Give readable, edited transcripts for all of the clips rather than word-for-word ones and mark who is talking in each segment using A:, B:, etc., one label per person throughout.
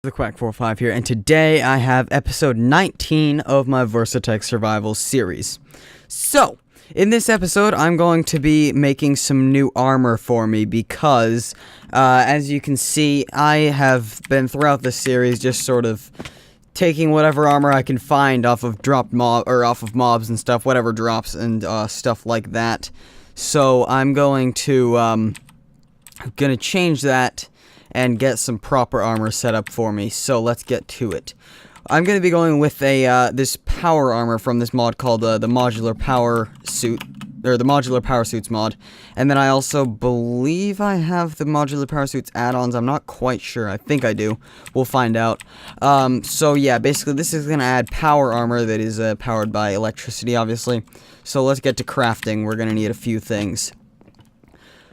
A: The Quack45 here, and today I have episode 19 of my Versatech Survival series. So, in this episode, I'm going to be making some new armor for me because, as you can see, I have been throughout this series just sort of taking whatever armor I can find off of off of mobs and stuff, whatever drops and stuff like that. So I'm going to change that and get some proper armor set up for me. So let's get to it. I'm going to be going with this power armor from this mod called the Modular Powersuit, or the Modular Powersuits mod. And then I also believe I have the Modular Powersuits add-ons. I'm not quite sure. I think I do. We'll find out. So yeah, basically this is going to add power armor that is powered by electricity, obviously. So let's get to crafting. We're going to need a few things.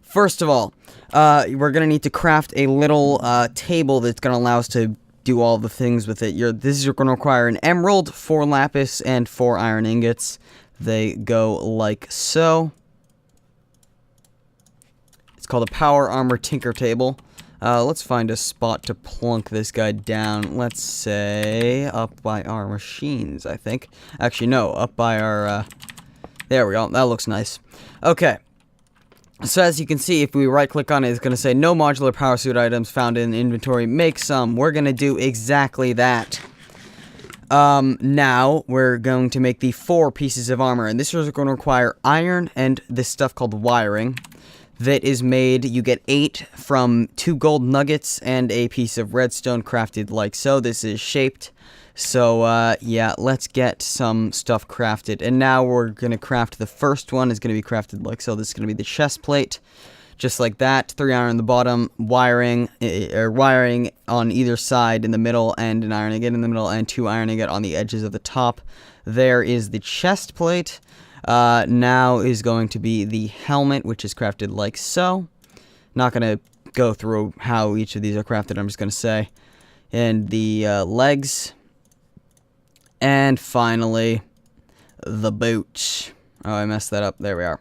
A: First of all, we're going to need to craft a little table that's going to allow us to do all the things with it. This is going to require an emerald, 4 lapis, and 4 iron ingots. They go like so. It's called a power armor tinker table. Let's find a spot to plunk this guy down. Let's say up by our machines, I think. Actually, no, up by our... there we go. That looks nice. Okay. So as you can see, if we right click on it, it's going to say no modular power suit items found in inventory, make some. We're going to do exactly that. Now we're going to make the 4 pieces of armor, and this is going to require iron and this stuff called wiring that is made. You get 8 from 2 gold nuggets and a piece of redstone crafted like so. This is shaped. So, yeah, let's get some stuff crafted. And now we're going to craft the first one. Is going to be crafted like so. This is going to be the chest plate. Just like that. 3 iron on the bottom. Wiring on either side in the middle. And an iron ingot in the middle. And 2 iron ingot on the edges of the top. There is the chest plate. Now is going to be the helmet, which is crafted like so. Not going to go through how each of these are crafted. I'm just going to say. And the legs. And finally, the boots. Oh, I messed that up. There we are.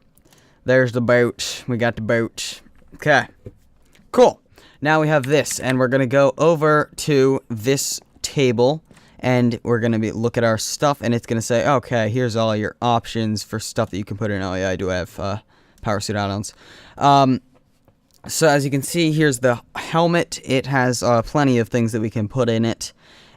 A: There's the boots. We got the boots. Okay. Cool. Now we have this, and we're going to go over to this table, and we're going to look at our stuff, and it's going to say, okay, here's all your options for stuff that you can put in. Oh, yeah, I do have power suit add-ons. So as you can see, here's the helmet. It has plenty of things that we can put in it.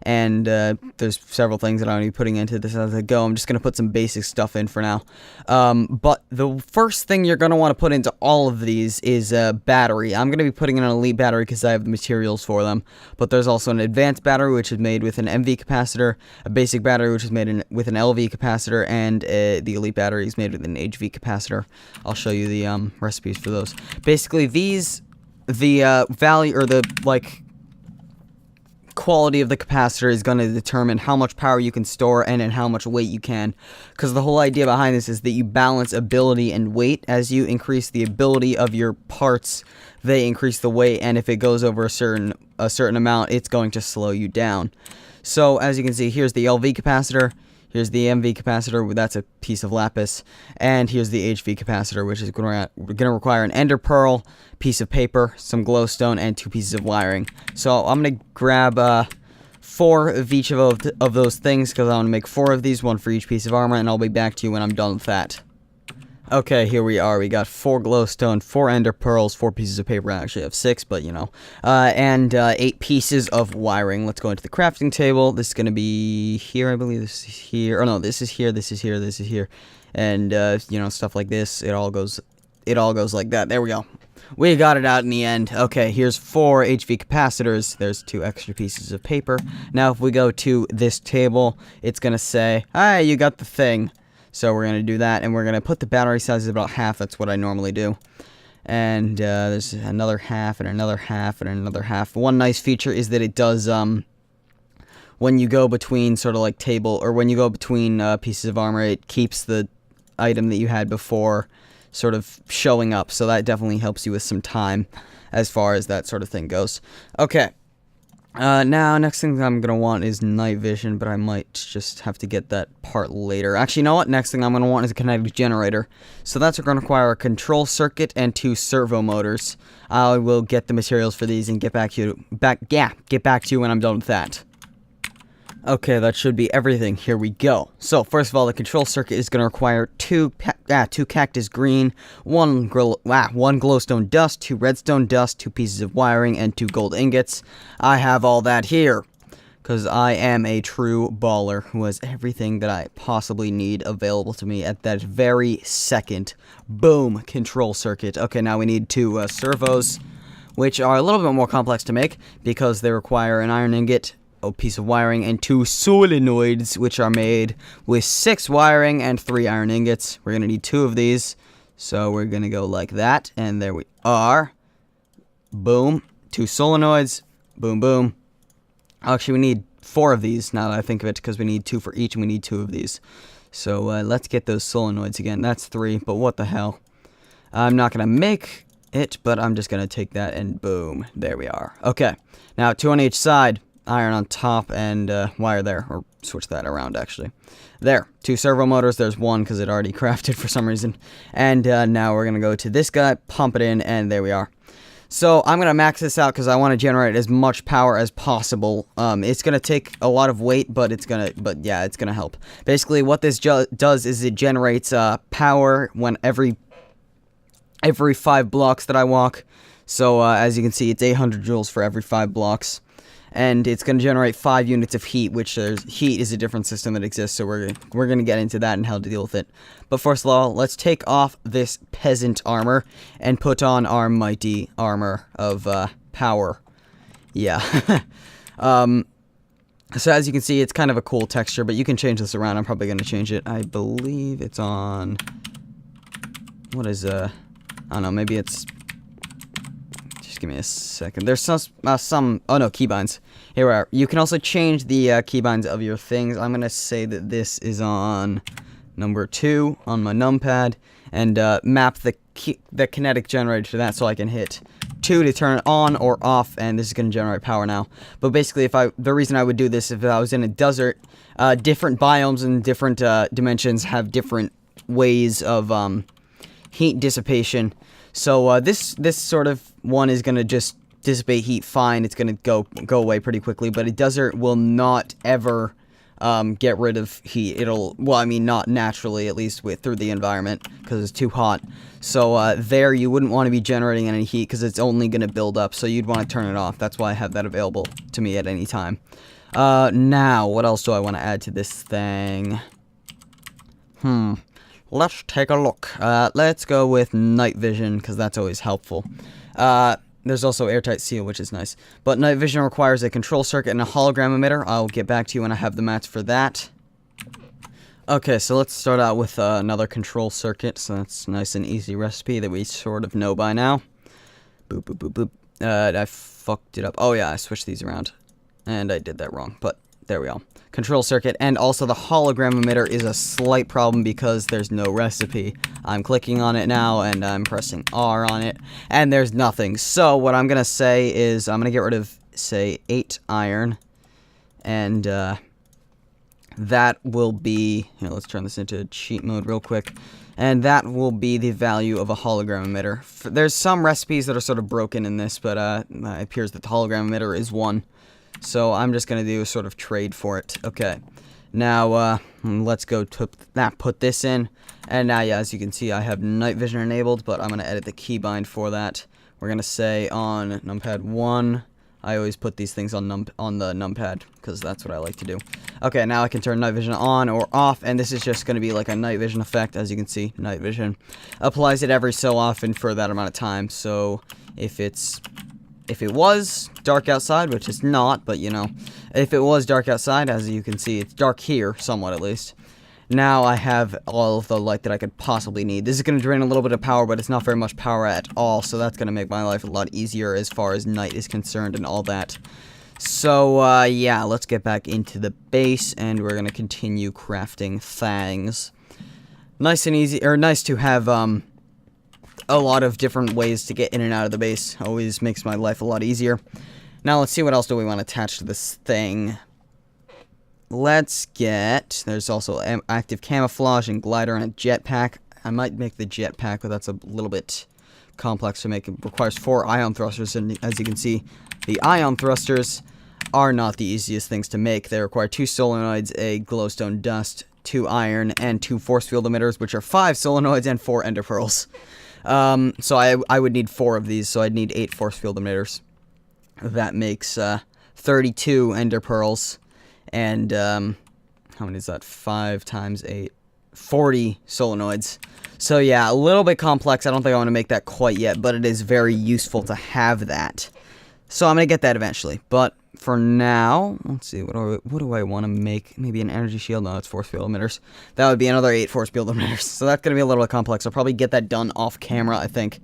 A: And there's several things that I'm going to be putting into this as I go. I'm just going to put some basic stuff in for now. But the first thing you're going to want to put into all of these is a battery. I'm going to be putting in an elite battery because I have the materials for them. But there's also an advanced battery, which is made with an MV capacitor, a basic battery, which is made with an LV capacitor, and the elite battery is made with an HV capacitor. I'll show you the recipes for those. Basically, these, the value, or the, like, quality of the capacitor is going to determine how much power you can store and how much weight you can, because the whole idea behind this is that you balance ability and weight. As you increase the ability of your parts, they increase the weight, and if it goes over a certain amount, it's going to slow you down. So as you can see, here's the LV capacitor, here's the MV capacitor, that's a piece of lapis, and here's the HV capacitor, which is going to require an ender pearl, piece of paper, some glowstone, and 2 pieces of wiring. So I'm going to grab 4 of each of those things, because I want to make 4 of these, 1 for each piece of armor, and I'll be back to you when I'm done with that. Okay, here we are. We got 4 glowstone, 4 ender pearls, 4 pieces of paper. I actually have 6, but you know. And 8 pieces of wiring. Let's go into the crafting table. This is going to be here, I believe. This is here. Oh, no, this is here, this is here, this is here. And, you know, stuff like this. It all goes like that. There we go. We got it out in the end. Okay, here's 4 HV capacitors. There's 2 extra pieces of paper. Now, if we go to this table, it's going to say, hi, you got the thing. So we're going to do that, and we're going to put the battery size at about half. That's what I normally do. And there's another half, and another half, and another half. One nice feature is that it does, when you go between sort of like table, or when you go between pieces of armor, it keeps the item that you had before sort of showing up. So that definitely helps you with some time as far as that sort of thing goes. Okay. Now, next thing I'm gonna want is night vision, but I might just have to get that part later. Actually, you know what? Next thing I'm gonna want is a kinetic generator. So that's gonna require a control circuit and 2 servo motors. I will get the materials for these and get back to you when I'm done with that. Okay, that should be everything. Here we go. So, first of all, the control circuit is going to require two cactus green, one glowstone dust, 2 redstone dust, 2 pieces of wiring, and 2 gold ingots. I have all that here, because I am a true baller who has everything that I possibly need available to me at that very second. Boom, control circuit. Okay, now we need 2 servos, which are a little bit more complex to make, because they require an iron ingot, a piece of wiring, and 2 solenoids, which are made with 6 wiring and 3 iron ingots. We're going to need 2 of these, so we're going to go like that, and there we are. Boom. 2 solenoids. Boom, boom. Actually, we need 4 of these, now that I think of it, because we need 2 for each, and we need 2 of these. So, let's get those solenoids again. That's 3, but what the hell. I'm not going to make it, but I'm just going to take that, and boom. There we are. Okay. Now, 2 on each side. Iron on top and wire there, or switch that around actually. There, 2 servo motors, there's 1 because it already crafted for some reason. And now we're going to go to this guy, pump it in, and there we are. So I'm going to max this out because I want to generate as much power as possible. It's going to take a lot of weight, but it's going to help. Basically what this does is it generates power when every 5 blocks that I walk. So as you can see, it's 800 joules for every 5 blocks. And it's going to generate 5 units of heat, which heat is a different system that exists, so we're going to get into that and how to deal with it. But first of all, let's take off this peasant armor and put on our mighty armor of power. Yeah. So as you can see, it's kind of a cool texture, but you can change this around. I'm probably going to change it. I believe it's on... What is, I don't know, maybe it's... Give me a second. There's some oh no, keybinds. Here we are. You can also change the keybinds of your things. I'm going to say that this is on number 2 on my numpad, and map the kinetic generator to that so I can hit 2 to turn it on or off, and this is going to generate power now. But basically, the reason I would do this if I was in a desert, different biomes and different dimensions have different ways of heat dissipation. So this sort of one is going to just dissipate heat fine. It's going to go away pretty quickly, but a desert will not ever get rid of heat. Well, I mean, not naturally, at least through the environment, because it's too hot. So there, you wouldn't want to be generating any heat, because it's only going to build up, so you'd want to turn it off. That's why I have that available to me at any time. Now, what else do I want to add to this thing? Let's take a look. Let's go with night vision, because that's always helpful. There's also airtight seal, which is nice. But night vision requires a control circuit and a hologram emitter. I'll get back to you when I have the mats for that. Okay, so let's start out with another control circuit. So that's a nice and easy recipe that we sort of know by now. Boop, boop, boop, boop. I fucked it up. Oh yeah, I switched these around. And I did that wrong, but there we go. Control circuit, and also the hologram emitter is a slight problem because there's no recipe. I'm clicking on it now, and I'm pressing R on it, and there's nothing. So what I'm going to say is I'm going to get rid of, say, 8 iron, and that will be... Here, let's turn this into cheat mode real quick. And that will be the value of a hologram emitter. There's some recipes that are sort of broken in this, but it appears that the hologram emitter is 1. So I'm just going to do a sort of trade for it. Okay. Now, let's go to put this in. And now, yeah, as you can see, I have night vision enabled, but I'm going to edit the keybind for that. We're going to say on numpad 1. I always put these things on the numpad, because that's what I like to do. Okay, now I can turn night vision on or off, and this is just going to be like a night vision effect. As you can see, night vision applies it every so often for that amount of time. So if it was dark outside, which it's not, but you know, if it was dark outside, as you can see, it's dark here, somewhat at least. Now I have all of the light that I could possibly need. This is going to drain a little bit of power, but it's not very much power at all, so that's going to make my life a lot easier as far as night is concerned and all that. So, yeah, let's get back into the base, and we're going to continue crafting things. Nice and easy, or nice to have, a lot of different ways to get in and out of the base. Always makes my life a lot easier. Now let's see what else do we want to attach to this thing. Let's get... There's also active camouflage and glider and a jetpack. I might make the jetpack, but that's a little bit complex to make. It requires 4 ion thrusters, and as you can see, the ion thrusters are not the easiest things to make. They require 2 solenoids, a glowstone dust, 2 iron, and 2 force field emitters, which are 5 solenoids and 4 ender pearls. So I would need 4 of these, so I'd need 8 force field emitters. That makes 32 ender pearls, and how many is that? 5 times 8, 40 solenoids. So yeah, a little bit complex. I don't think I want to make that quite yet, but it is very useful to have that. So I'm gonna get that eventually. But for now, let's see, what do I want to make? Maybe an energy shield? No, it's force field emitters. That would be another 8 force field emitters. So that's gonna be a little bit complex. I'll probably get that done off camera, I think.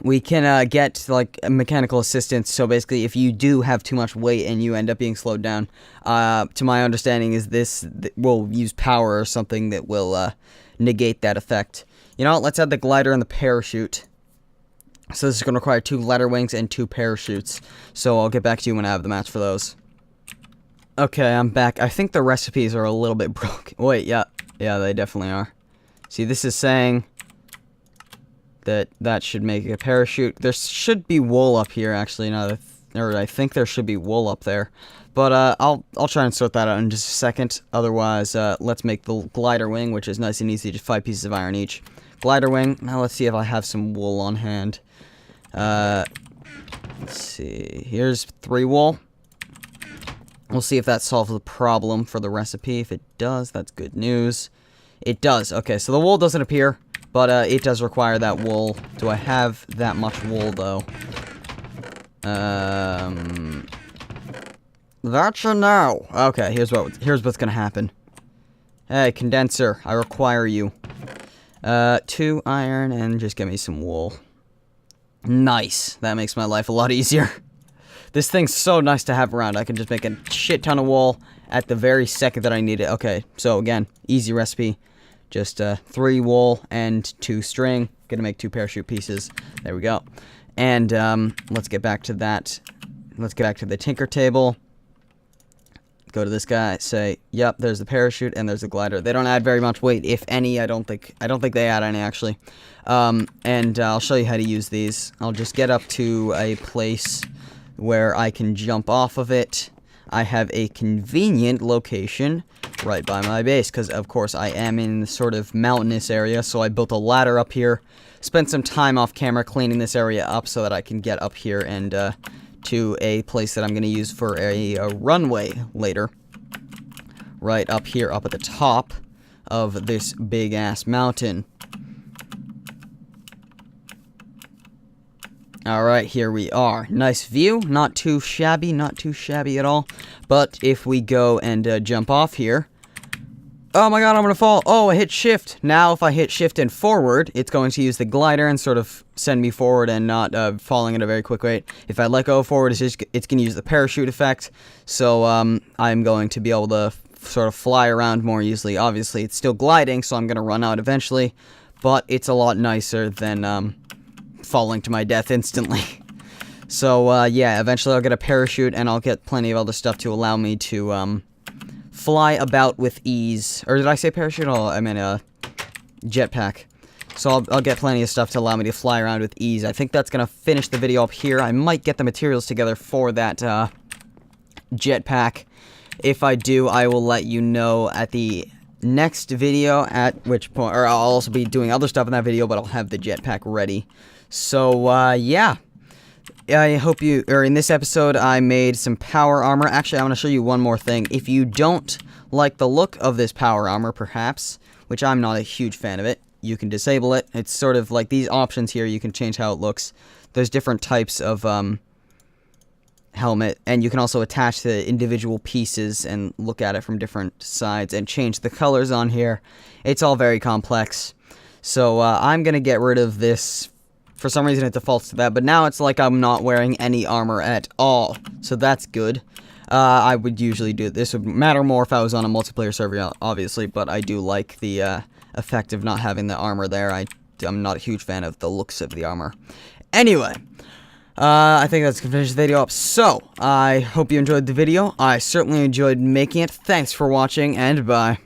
A: We can get, like, mechanical assistance, so basically if you do have too much weight and you end up being slowed down, to my understanding is this will use power or something that will negate that effect. You know what, let's add the glider and the parachute. So this is going to require 2 ladder wings and 2 parachutes, so I'll get back to you when I have the match for those. Okay, I'm back. I think the recipes are a little bit broken. Wait, yeah, they definitely are. See, this is saying... that should make a parachute. There should be wool up here, actually. Now, or I think there should be wool up there. But I'll try and sort that out in just a second. Otherwise, let's make the glider wing, which is nice and easy, just 5 pieces of iron each. Glider wing. Now let's see if I have some wool on hand. Let's see. Here's 3 wool. We'll see if that solves the problem for the recipe. If it does, that's good news. It does. Okay, so the wool doesn't appear. But it does require that wool. Do I have that much wool, though? That's a no. Okay, here's what's gonna happen. Hey, condenser, I require you. 2 iron, and just give me some wool. Nice. That makes my life a lot easier. This thing's so nice to have around. I can just make a shit ton of wool at the very second that I need it. Okay, so again, easy recipe. Just 3 wool and 2 string. Gonna make 2 parachute pieces. There we go. And let's get back to that. Let's get back to the tinker table. Go to this guy. Say, yep, there's the parachute and there's the glider. They don't add very much weight, if any. I don't think they add any, actually. And I'll show you how to use these. I'll just get up to a place where I can jump off of it. I have a convenient location right by my base, because of course I am in sort of mountainous area, so I built a ladder up here, spent some time off camera cleaning this area up so that I can get up here and to a place that I'm going to use for a runway later. Right up here, up at the top of this big-ass mountain. Alright, here we are. Nice view, not too shabby at all. But if we go and jump off here... Oh my god, I'm gonna fall! Oh, I hit shift! Now if I hit shift and forward, it's going to use the glider and sort of send me forward and not falling at a very quick rate. If I let go forward, it's gonna use the parachute effect. So I'm going to be able to sort of fly around more easily. Obviously, it's still gliding, so I'm gonna run out eventually. But it's a lot nicer than... falling to my death instantly. So, yeah, eventually I'll get a parachute, and I'll get plenty of other stuff to allow me to, fly about with ease. Or did I say parachute? Oh, I meant a jetpack. So I'll get plenty of stuff to allow me to fly around with ease. I think that's gonna finish the video up here. I might get the materials together for that, jetpack. If I do, I will let you know at the next video, at which point, or I'll also be doing other stuff in that video, but I'll have the jetpack ready. So, yeah. I hope you, or in this episode, I made some power armor. Actually, I want to show you one more thing. If you don't like the look of this power armor, perhaps, which I'm not a huge fan of it, you can disable it. It's sort of like these options here, you can change how it looks. There's different types of, helmet, and you can also attach the individual pieces and look at it from different sides and change the colors on here. It's all very complex. So, I'm gonna get rid of this. For some reason it defaults to that, but now it's like I'm not wearing any armor at all. So that's good. I would usually do this. Would matter more if I was on a multiplayer server, obviously, but I do like the effect of not having the armor there. I'm not a huge fan of the looks of the armor. Anyway, I think that's going to finish the video up. So, I hope you enjoyed the video. I certainly enjoyed making it. Thanks for watching, and bye.